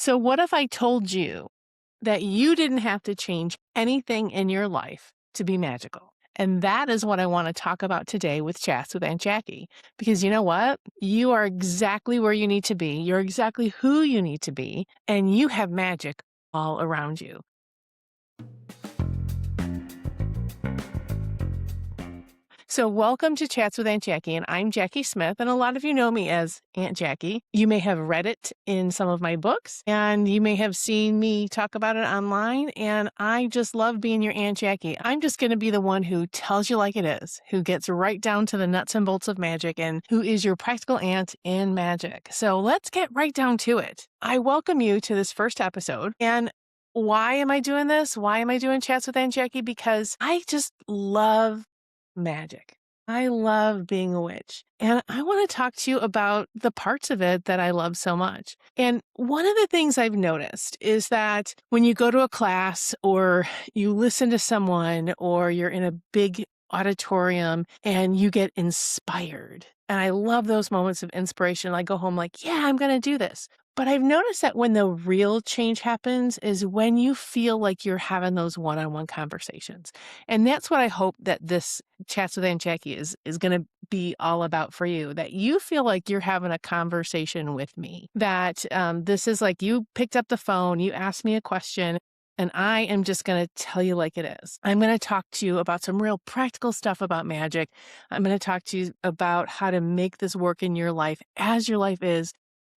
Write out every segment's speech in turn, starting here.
So, what if I told you that you didn't have to change anything in your life to be magical? And that is what I want to talk about today with Chats with Aunt Jackie. Because you know what? You are exactly where you need to be. You're exactly who you need to be. And you have magic all around you. So, welcome to Chats with Aunt Jackie, and I'm Jacki Smith, and a lot of you know me as Aunt Jackie. You may have read it in some of my books, and you may have seen me talk about it online, and I just love being your Aunt Jackie. I'm just going to be the one who tells you like it is, who gets right down to the nuts and bolts of magic, and who is your practical aunt in magic. So, let's get right down to it. I welcome you to this first episode, and why am I doing this? Why am I doing Chats with Aunt Jackie? Because I just love magic. I love being a witch. And I want to talk to you about the parts of it that I love so much. And one of the things I've noticed is that when you go to a class or you listen to someone or you're in a big auditorium and you get inspired. And I love those moments of inspiration. I go home like, yeah, I'm going to do this. But I've noticed that when the real change happens is when you feel like you're having those one-on-one conversations. And that's what I hope that this Chats with Aunt Jackie is going to be all about for you, that you feel like you're having a conversation with me, that this is like you picked up the phone, you asked me a question, and I am just going to tell you like it is. I'm going to talk to you about some real practical stuff about magic. I'm going to talk to you about how to make this work in your life as your life is,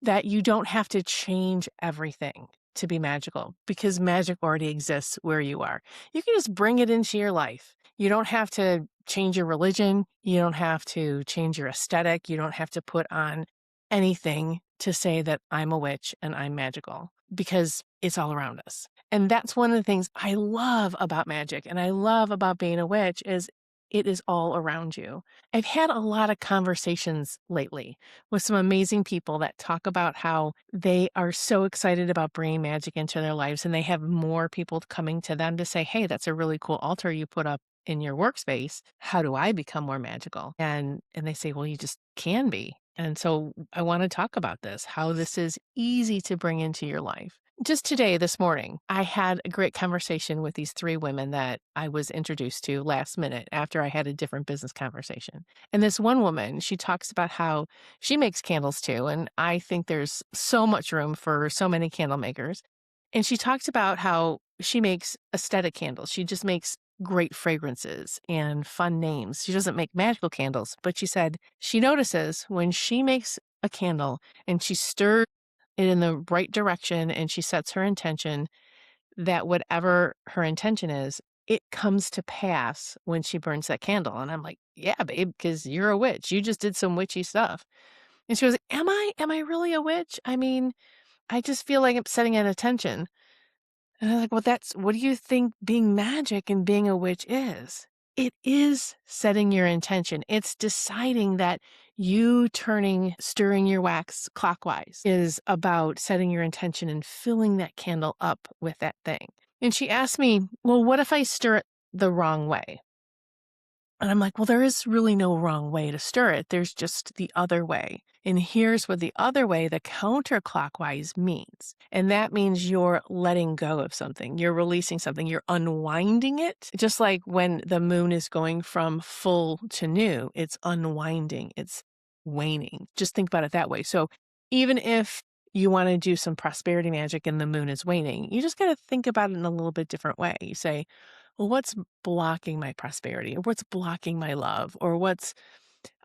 that you don't have to change everything to be magical because magic already exists where you are. You can just bring it into your life. You don't have to change your religion. You don't have to change your aesthetic. You don't have to put on anything to say that I'm a witch and I'm magical because it's all around us. And that's one of the things I love about magic and I love about being a witch is it is all around you. I've had a lot of conversations lately with some amazing people that talk about how they are so excited about bringing magic into their lives and they have more people coming to them to say, hey, that's a really cool altar you put up in your workspace. How do I become more magical? And they say, well, you just can be. And so I want to talk about this, how this is easy to bring into your life. Just today, this morning, I had a great conversation with these three women that I was introduced to last minute after I had a different business conversation. And this one woman, she talks about how she makes candles too. And I think there's so much room for so many candle makers. And she talks about how she makes aesthetic candles. She just makes great fragrances and fun names. She doesn't make magical candles, but she said she notices when she makes a candle and she stirs it in the right direction and she sets her intention that whatever her intention is, it comes to pass when she burns that candle. And I'm like, yeah, babe, because you're a witch. You just did some witchy stuff. And she goes, am I really a witch? I mean, I just feel like I'm setting an intention. And I'm like, well, what do you think being magic and being a witch is? It is setting your intention. It's deciding that you stirring your wax clockwise is about setting your intention and filling that candle up with that thing. And she asked me, well, what if I stir it the wrong way? And I'm like, well, there is really no wrong way to stir it. There's just the other way. And here's what the other way, the counterclockwise means. And that means you're letting go of something. You're releasing something. You're unwinding it. Just like when the moon is going from full to new, it's unwinding. It's waning. Just think about it that way. So even if you want to do some prosperity magic and the moon is waning, you just got to think about it in a little bit different way. You say, well, what's blocking my prosperity or what's blocking my love or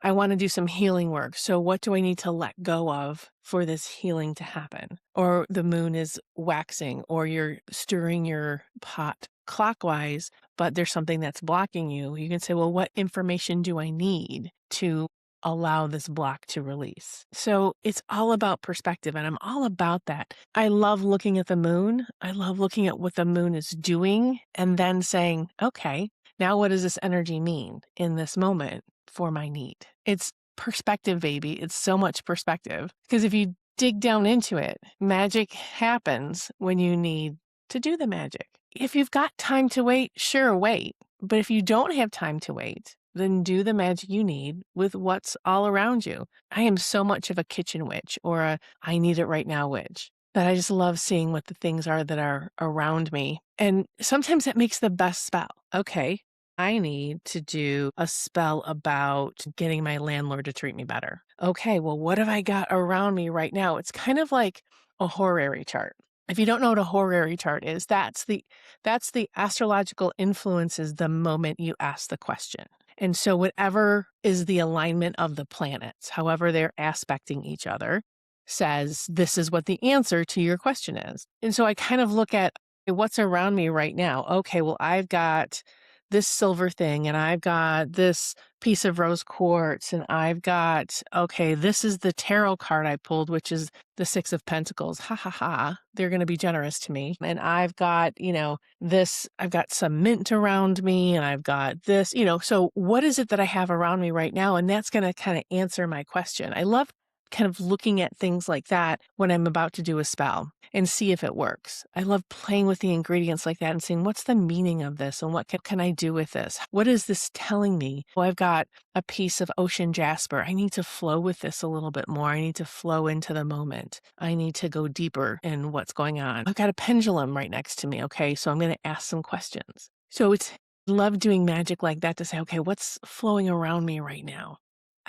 I want to do some healing work. So what do I need to let go of for this healing to happen? Or the moon is waxing or you're stirring your pot clockwise, but there's something that's blocking you. You can say, well, what information do I need to allow this block to release? So it's all about perspective and I'm all about that. I love looking at the moon. I love looking at what the moon is doing and then saying, okay, now what does this energy mean in this moment for my need? It's perspective, baby. It's so much perspective because if you dig down into it, magic happens when you need to do the magic. If you've got time to wait, sure, wait. But if you don't have time to wait, then do the magic you need with what's all around you. I am so much of a kitchen witch or a I need it right now witch. that I just love seeing what the things are that are around me. And sometimes that makes the best spell. Okay, I need to do a spell about getting my landlord to treat me better. Okay, well, what have I got around me right now? It's kind of like a horary chart. If you don't know what a horary chart is, that's the astrological influences the moment you ask the question. And so whatever is the alignment of the planets, however they're aspecting each other, says this is what the answer to your question is. And so I kind of look at what's around me right now. Okay, well, I've got this silver thing, and I've got this piece of rose quartz, and I've got, okay, this is the tarot card I pulled, which is the Six of Pentacles. Ha ha ha. They're going to be generous to me. And I've got, this, I've got some mint around me, and I've got this, so what is it that I have around me right now? And that's going to kind of answer my question. I love kind of looking at things like that when I'm about to do a spell and see if it works. I love playing with the ingredients like that and saying, what's the meaning of this? And what can I do with this? What is this telling me? Well, I've got a piece of ocean jasper. I need to flow with this a little bit more. I need to flow into the moment. I need to go deeper in what's going on. I've got a pendulum right next to me. Okay, so I'm going to ask some questions. So love doing magic like that to say, okay, what's flowing around me right now?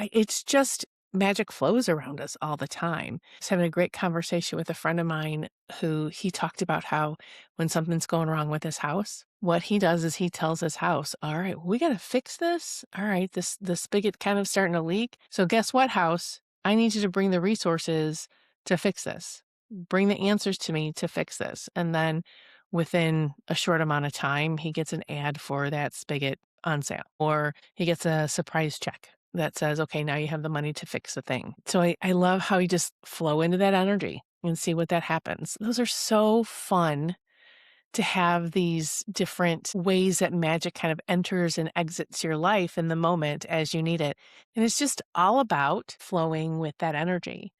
It's just magic flows around us all the time. I was having a great conversation with a friend of mine who he talked about how when something's going wrong with his house, what he does is he tells his house, all right, we got to fix this. All right, the spigot kind of starting to leak. So guess what, house? I need you to bring the resources to fix this. Bring the answers to me to fix this. And then within a short amount of time, he gets an ad for that spigot on sale, or he gets a surprise check that says, okay, now you have the money to fix the thing. So I love how you just flow into that energy and see what that happens. Those are so fun to have these different ways that magic kind of enters and exits your life in the moment as you need it. And it's just all about flowing with that energy.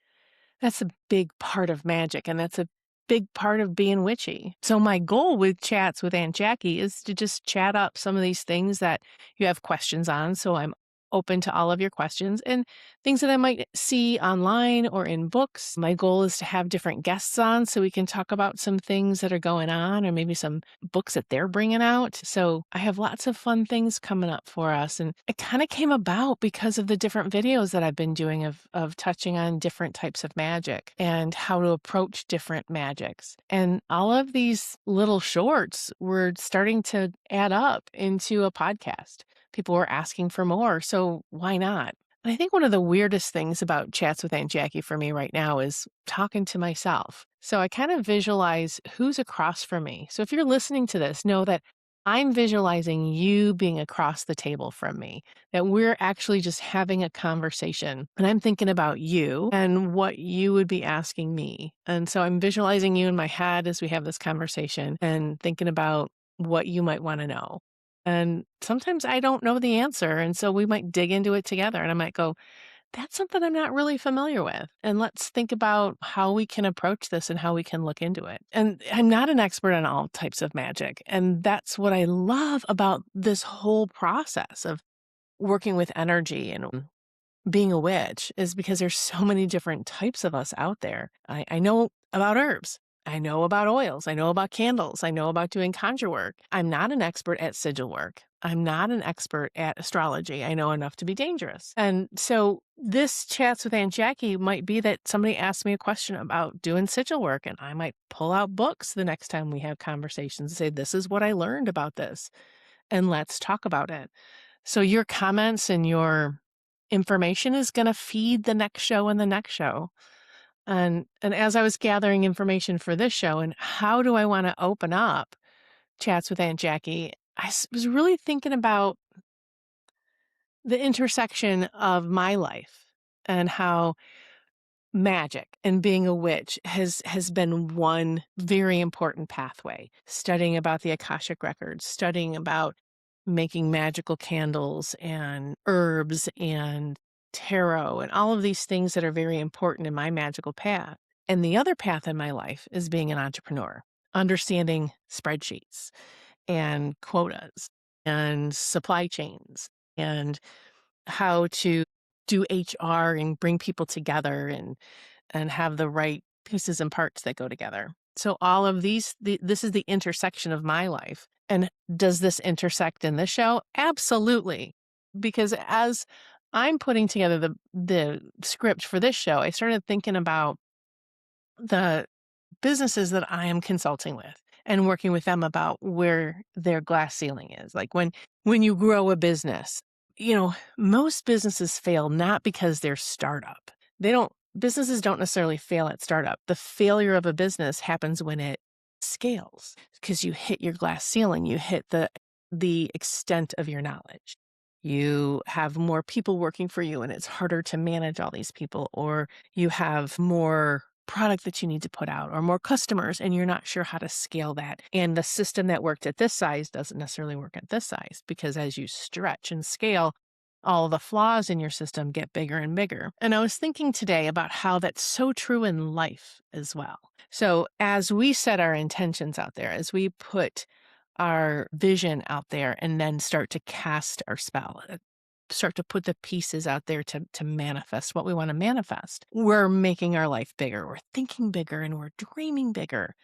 That's a big part of magic, and that's a big part of being witchy. So my goal with Chats with Aunt Jacki is to just chat up some of these things that you have questions on. So I'm open to all of your questions and things that I might see online or in books. My goal is to have different guests on so we can talk about some things that are going on or maybe some books that they're bringing out. So I have lots of fun things coming up for us. And it kind of came about because of the different videos that I've been doing of touching on different types of magic and how to approach different magics. And all of these little shorts were starting to add up into a podcast. People were asking for more, so why not? And I think one of the weirdest things about Chats with Aunt Jacki for me right now is talking to myself. So I kind of visualize who's across from me. So if you're listening to this, know that I'm visualizing you being across the table from me, that we're actually just having a conversation. And I'm thinking about you and what you would be asking me. And so I'm visualizing you in my head as we have this conversation and thinking about what you might want to know. And sometimes I don't know the answer. And so we might dig into it together. And I might go, that's something I'm not really familiar with. And let's think about how we can approach this and how we can look into it. And I'm not an expert on all types of magic. And that's what I love about this whole process of working with energy and being a witch is because there's so many different types of us out there. I know about herbs. I know about oils. I know about candles. I know about doing conjure work. I'm not an expert at sigil work. I'm not an expert at astrology. I know enough to be dangerous. And so this Chats with Aunt Jacki might be that somebody asks me a question about doing sigil work, and I might pull out books the next time we have conversations and say, this is what I learned about this, and let's talk about it. So your comments and your information is going to feed the next show and the next show. And as I was gathering information for this show and how do I want to open up Chats with Aunt Jacki, was really thinking about the intersection of my life and how magic and being a witch has been one very important pathway. Studying about the Akashic records, studying about making magical candles and herbs and tarot and all of these things that are very important in my magical path. And the other path in my life is being an entrepreneur, understanding spreadsheets and quotas and supply chains and how to do HR and bring people together and have the right pieces and parts that go together. So all of this is the intersection of my life. And does this intersect in this show? Absolutely. Because as I'm putting together the script for this show, I started thinking about the businesses that I am consulting with and working with them about where their glass ceiling is. Like when you grow a business, most businesses fail not because they're startup. Businesses don't necessarily fail at startup. The failure of a business happens when it scales because you hit your glass ceiling, you hit the extent of your knowledge. You have more people working for you and it's harder to manage all these people, or you have more product that you need to put out or more customers and you're not sure how to scale that. And the system that worked at this size doesn't necessarily work at this size, because as you stretch and scale, all the flaws in your system get bigger and bigger. And I was thinking today about how that's so true in life as well. So as we set our intentions out there, as we put our vision out there and then start to cast our spell, start to put the pieces out there to manifest what we want to manifest, we're making our life bigger. We're thinking bigger and we're dreaming bigger.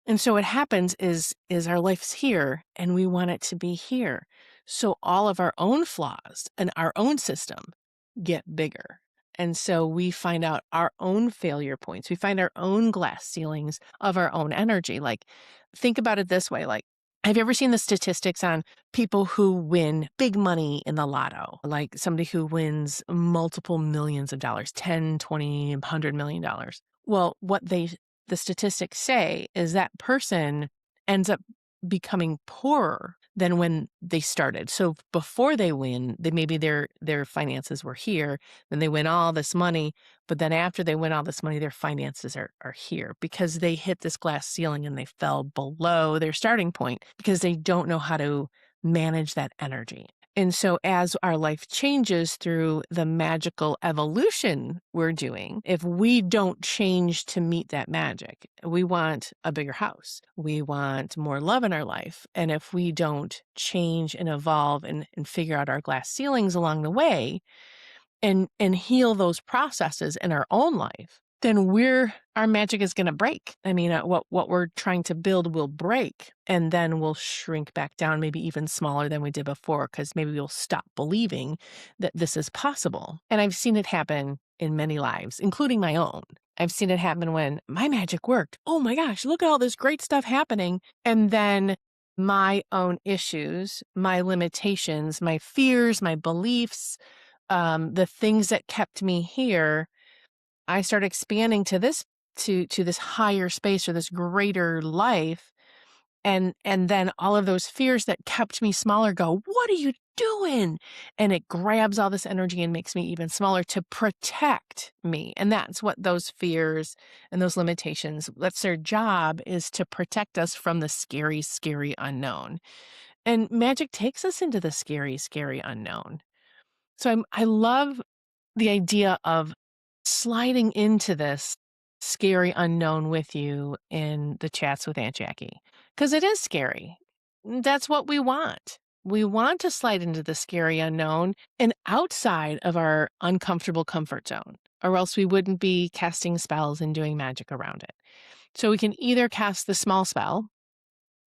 And so what happens is our life's here and we want it to be here. So all of our own flaws and our own system get bigger. And so we find out our own failure points. We find our own glass ceilings of our own energy. Like, think about it this way. Like, have you ever seen the statistics on people who win big money in the lotto? Like somebody who wins multiple millions of dollars, 10, 20, $100 million. Well, the statistics say is that person ends up becoming poorer than when they started. So before they win, maybe their finances were here, then they win all this money, but then after they win all this money, their finances are here because they hit this glass ceiling and they fell below their starting point because they don't know how to manage that energy. And so as our life changes through the magical evolution we're doing, if we don't change to meet that magic, we want a bigger house. We want more love in our life. And if we don't change and evolve and figure out our glass ceilings along the way and heal those processes in our own life, then our magic is going to break. I mean, what we're trying to build will break, and then we'll shrink back down, maybe even smaller than we did before, because maybe we'll stop believing that this is possible. And I've seen it happen in many lives, including my own. I've seen it happen when my magic worked. Oh my gosh, look at all this great stuff happening. And then my own issues, my limitations, my fears, my beliefs, the things that kept me here, I start expanding to this higher space or this greater life. And then all of those fears that kept me smaller go, what are you doing? And it grabs all this energy and makes me even smaller to protect me. And that's what those fears and those limitations, that's their job, is to protect us from the scary, scary unknown. And magic takes us into the scary, scary unknown. So I love the idea of sliding into this scary unknown with you in the Chats with Aunt Jacki, because it is scary. That's what we want. We want to slide into the scary unknown and outside of our uncomfortable comfort zone, or else we wouldn't be casting spells and doing magic around it. So we can either cast the small spell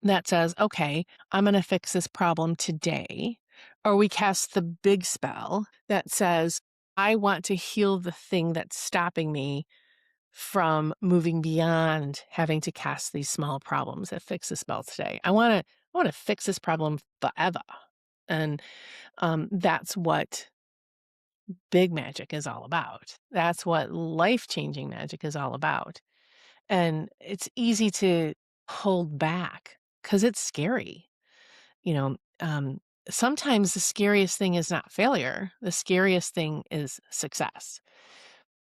that says, okay, I'm going to fix this problem today, or we cast the big spell that says, I want to heal the thing that's stopping me from moving beyond having to cast these small problems that fix the spell today. I want to fix this problem forever. And that's what big magic is all about. That's what life-changing magic is all about. And it's easy to hold back because it's scary. You know, sometimes the scariest thing is not failure. The scariest thing is success.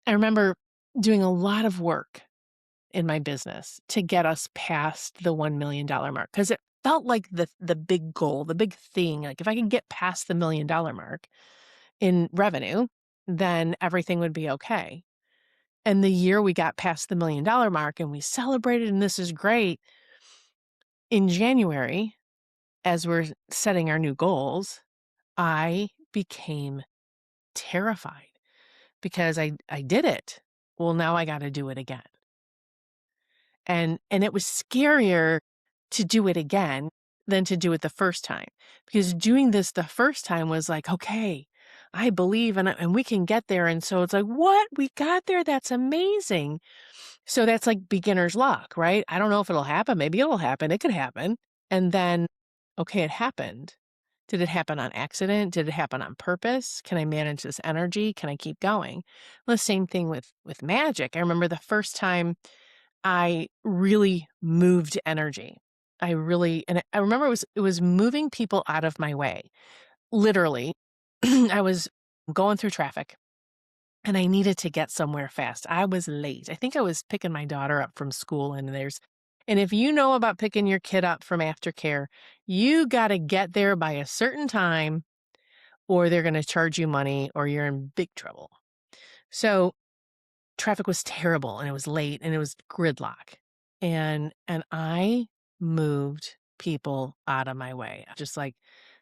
I remember doing a lot of work in my business to get us past the $1 million mark, because it felt like the big goal, the big thing. Like if I could get past the $1 million mark in revenue, then everything would be okay. And the year we got past the $1 million mark and we celebrated, and this is great. In January, as we're setting our new goals, I became terrified because I did it. Well, now I got to do it again. And it was scarier to do it again than to do it the first time. Because doing this the first time was like, okay, I believe and we can get there. And so it's like, what? We got there. That's amazing. So that's like beginner's luck, right? I don't know if it'll happen. Maybe it'll happen. It could happen. And then, okay, it happened. Did it happen on accident? Did it happen on purpose? Can I manage this energy? Can I keep going? Well, the same thing with magic. I remember the first time I really moved energy. I remember it was moving people out of my way. Literally, I was going through traffic and I needed to get somewhere fast. I was late. I think I was picking my daughter up from school, and if you know about picking your kid up from aftercare, you got to get there by a certain time or they're going to charge you money or you're in big trouble. So traffic was terrible and it was late and it was gridlock. And I moved people out of my way. I just like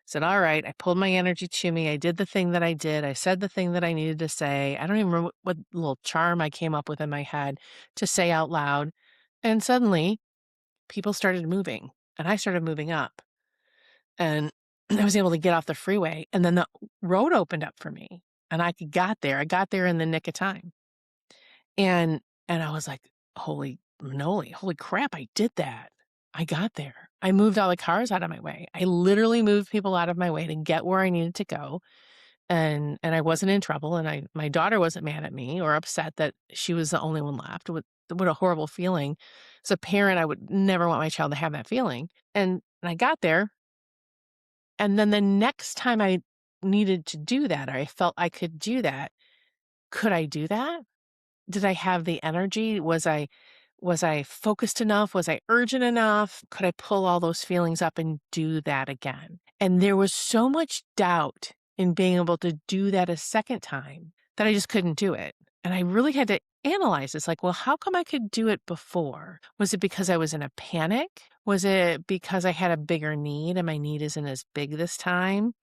said, all right, I pulled my energy to me. I did the thing that I did. I said the thing that I needed to say. I don't even remember what little charm I came up with in my head to say out loud. And suddenly people started moving and I started moving up. And I was able to get off the freeway and then the road opened up for me and I got there. I got there in the nick of time. And I was like, "Holy moly, holy crap, I did that. I got there. I moved all the cars out of my way. I literally moved people out of my way to get where I needed to go, and I wasn't in trouble, and my daughter wasn't mad at me or upset that she was the only one left. What a horrible feeling. As a parent, I would never want my child to have that feeling. And I got there, and then the next time I needed to do that, or I felt I could do that, could I do that? Did I have the energy? Was I focused enough? Was I urgent enough? Could I pull all those feelings up and do that again? And there was so much doubt in being able to do that a second time that I just couldn't do it. And I really had to analyze this like, well, how come I could do it before? Was it because I was in a panic? Was it because I had a bigger need and my need isn't as big this time?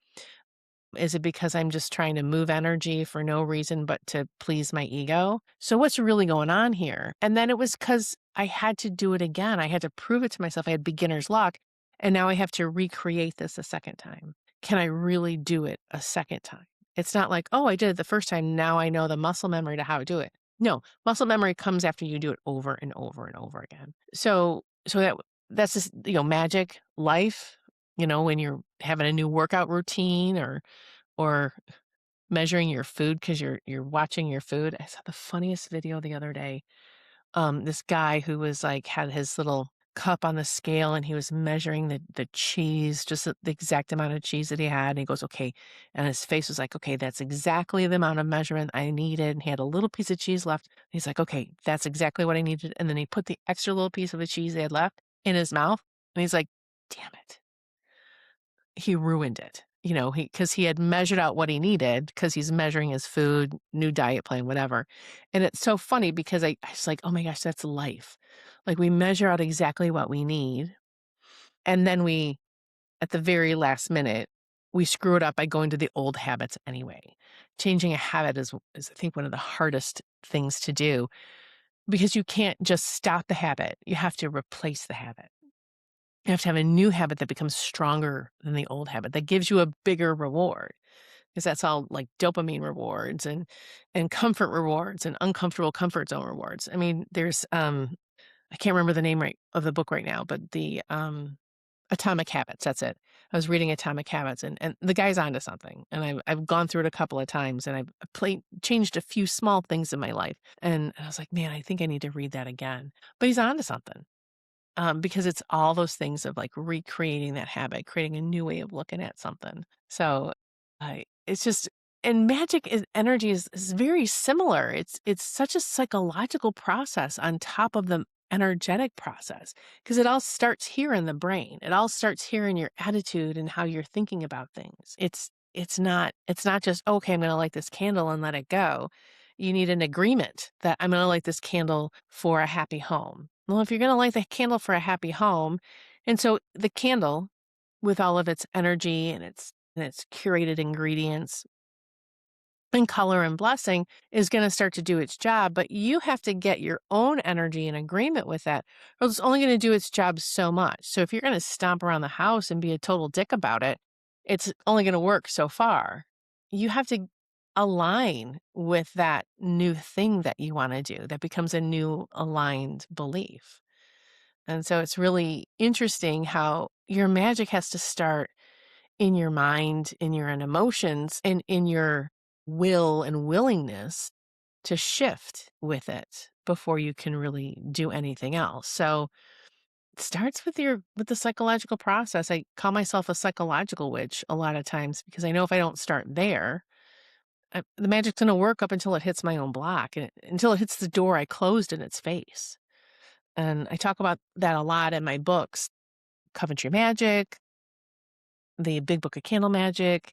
Is it because I'm just trying to move energy for no reason but to please my ego? So what's really going on here? And then it was because I had to do it again. I had to prove it to myself. I had beginner's luck. And now I have to recreate this a second time. Can I really do it a second time? It's not like, oh, I did it the first time. Now I know the muscle memory to how to do it. No, muscle memory comes after you do it over and over and over again. So that's just, magic, life, when you're having a new workout routine or measuring your food because you're watching your food. I saw the funniest video the other day. This guy who was like had his little cup on the scale and he was measuring the cheese, just the exact amount of cheese that he had. And he goes, okay. And his face was like, okay, that's exactly the amount of measurement I needed. And he had a little piece of cheese left. He's like, okay, that's exactly what I needed. And then he put the extra little piece of the cheese he had left in his mouth. And he's like, damn it, he ruined it. Because he had measured out what he needed because he's measuring his food, new diet plan, whatever. And it's so funny because I was like, oh my gosh, that's life. Like we measure out exactly what we need. And then at the very last minute, we screw it up by going to the old habits anyway. Changing a habit is I think, one of the hardest things to do because you can't just stop the habit. You have to replace the habit. You have to have a new habit that becomes stronger than the old habit, that gives you a bigger reward. Because that's all like dopamine rewards and comfort rewards and uncomfortable comfort zone rewards. I mean, there's I can't remember the name of the book right now, but the Atomic Habits, that's it. I was reading Atomic Habits and the guy's onto something. And I've gone through it a couple of times and I've changed a few small things in my life. And I was like, man, I think I need to read that again. But he's onto something. Because it's all those things of like recreating that habit, creating a new way of looking at something. So it's just, and energy is very similar. It's such a psychological process on top of the energetic process because it all starts here in the brain. It all starts here in your attitude and how you're thinking about things. It's not just, okay, I'm going to light this candle and let it go. You need an agreement that I'm going to light this candle for a happy home. Well, if you're going to light the candle for a happy home, and so the candle with all of its energy and its curated ingredients, and color and blessing is going to start to do its job, but you have to get your own energy in agreement with that, or it's only going to do its job so much. So if you're going to stomp around the house and be a total dick about it, it's only going to work so far. You have to align with that new thing that you want to do that becomes a new aligned belief. And so it's really interesting how your magic has to start in your mind, in your emotions, and in your will and willingness to shift with it before you can really do anything else. So it starts with the psychological process. I call myself a psychological witch a lot of times because I know if I don't start there, the magic's going to work up until it hits my own block and until it hits the door I closed in its face. And I talk about that a lot in my books, Coventry Magic, the Big Book of Candle Magic,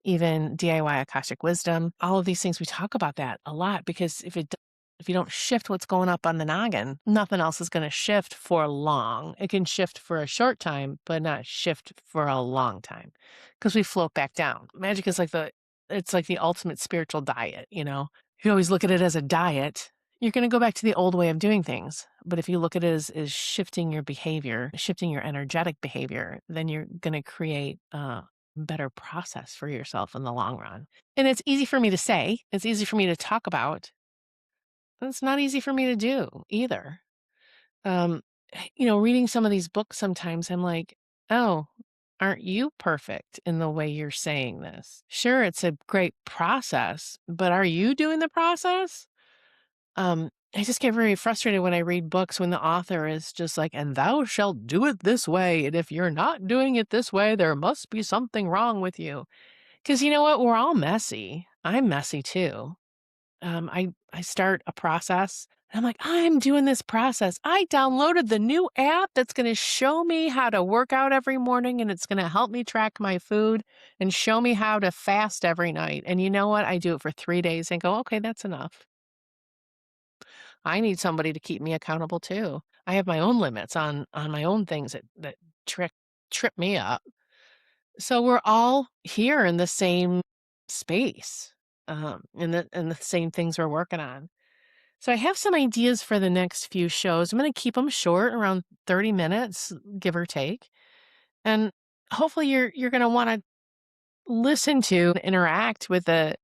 even DIY Akashic Wisdom. All of these things, we talk about that a lot because if you don't shift what's going up on the noggin, nothing else is going to shift for long. It can shift for a short time, but not shift for a long time because we float back down. Magic is it's like the ultimate spiritual diet, you know? If you always look at it as a diet, you're going to go back to the old way of doing things. But if you look at it as shifting your behavior, shifting your energetic behavior, then you're going to create a better process for yourself in the long run. And it's easy for me to say, it's easy for me to talk about. But it's not easy for me to do either. Um, reading some of these books sometimes, I'm like, oh, aren't you perfect in the way you're saying this? Sure, it's a great process, but are you doing the process? I just get very frustrated when I read books when the author is just like, and thou shalt do it this way. And if you're not doing it this way, there must be something wrong with you. Because you know what? We're all messy. I'm messy too. I start a process. And I'm like, I'm doing this process. I downloaded the new app that's going to show me how to work out every morning and it's going to help me track my food and show me how to fast every night. And you know what? I do it for 3 days and go, okay, that's enough. I need somebody to keep me accountable too. I have my own limits on my own things that trip me up. So we're all here in the same space, in the same things we're working on. So I have some ideas for the next few shows. I'm going to keep them short, around 30 minutes, give or take, and hopefully you're going to want to listen to and interact with the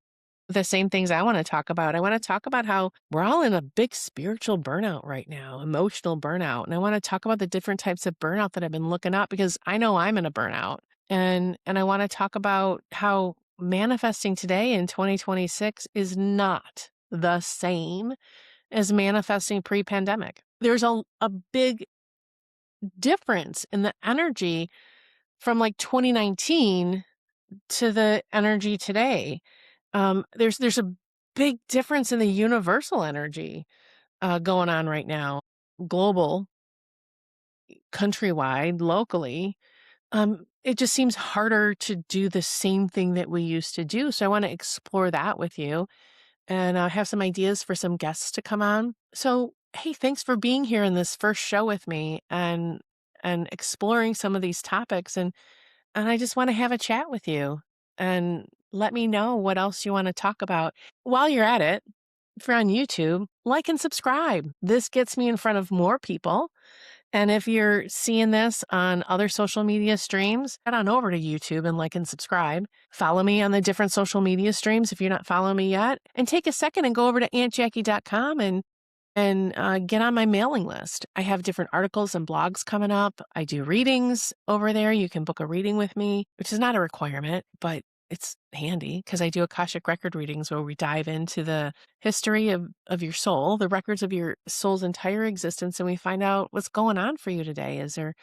same things I want to talk about. I want to talk about how we're all in a big spiritual burnout right now, emotional burnout. And I want to talk about the different types of burnout that I've been looking up because I know I'm in a burnout. And I want to talk about how manifesting today in 2026 is not the same as manifesting pre-pandemic. There's a big difference in the energy from like 2019 to the energy today. There's a big difference in the universal energy going on right now, global, countrywide, locally. It just seems harder to do the same thing that we used to do. So I want to explore that with you and have some ideas for some guests to come on. So, hey, thanks for being here in this first show with me and exploring some of these topics. And I just want to have a chat with you and let me know what else you want to talk about. While you're at it, if you're on YouTube, like and subscribe. This gets me in front of more people. And if you're seeing this on other social media streams, head on over to YouTube and like and subscribe. Follow me on the different social media streams if you're not following me yet. And take a second and go over to AuntJacki.com and get on my mailing list. I have different articles and blogs coming up. I do readings over there. You can book a reading with me, which is not a requirement, but it's handy because I do Akashic record readings where we dive into the history of your soul, the records of your soul's entire existence, and we find out what's going on for you today. Is there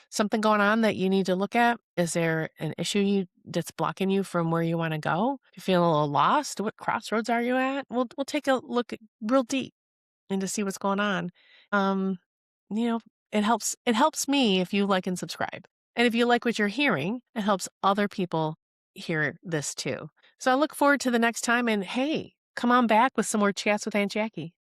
something going on that you need to look at? Is there an issue that's blocking you from where you want to go? If you're feeling a little lost, what crossroads are you at? We'll take a look real deep and to see what's going on. Um, it helps me if you like and subscribe. And if you like what you're hearing, it helps other people hear this too. So I look forward to the next time and hey, come on back with some more chats with Aunt Jacki.